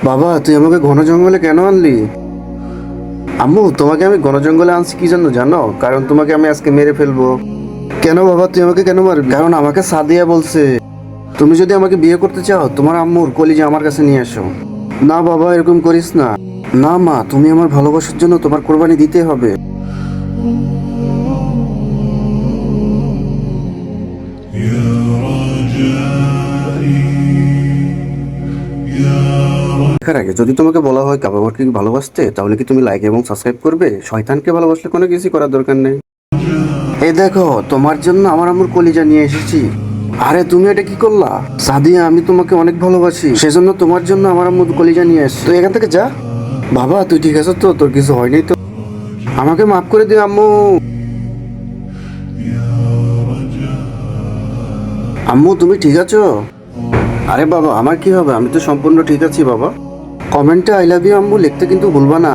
বাবা তুই আমাকে ঘন জঙ্গলে কেন আনলি? আম্মু তোমাকে আমি ঘন জঙ্গলে আনছি কি জন্য জানো? কারণ তোমাকে আমি আজকে মেরে ফেলবো। কেন বাবা তুই আমাকে কেন মারবি? কারণ আমাকে সাদিয়া বলছে তুমি যদি আমাকে বিয়ে করতে চাও তোমার আম্মুর কলিজা আমার কাছে নিয়ে এসো। না বাবা এরকম করিস না। না মা তুমি আমার ভালোবাসার জন্য তোমার কোরবানি দিতে হবে। দেখার আগে যদি তোমাকে বলা হয় কাবাবরকে ভালোবাসতে তাহলে কি তুমি লাইক এবং সাবস্ক্রাইব করবে? শয়তানকে ভালোবাসলে কোনো কিছু করার দরকার নেই। এই দেখো তোমার জন্য আমার আম্মুর কলিজা নিয়ে এসেছি। আরে তুমি এটা কি করলা? সাদিয়া আমি তোমাকে অনেক ভালোবাসি সেজন্য তোমার জন্য আমার আম্মুর কলিজা নিয়ে এসেছি। তুই এখান থেকে যা। বাবা তুই ঠিক আছো তো? তোর কিছু হয়নি তো? আমাকে মাফ করে দিও আম্মু। আম্মু তুমি ঠিক আছো? আরে বাবা আমার কি হবে, আমি তো সম্পূর্ণ ঠিক আছি বাবা। কমেন্টে আই লাভ ইউ আম্মু লিখতে কিন্তু ভুলবা না।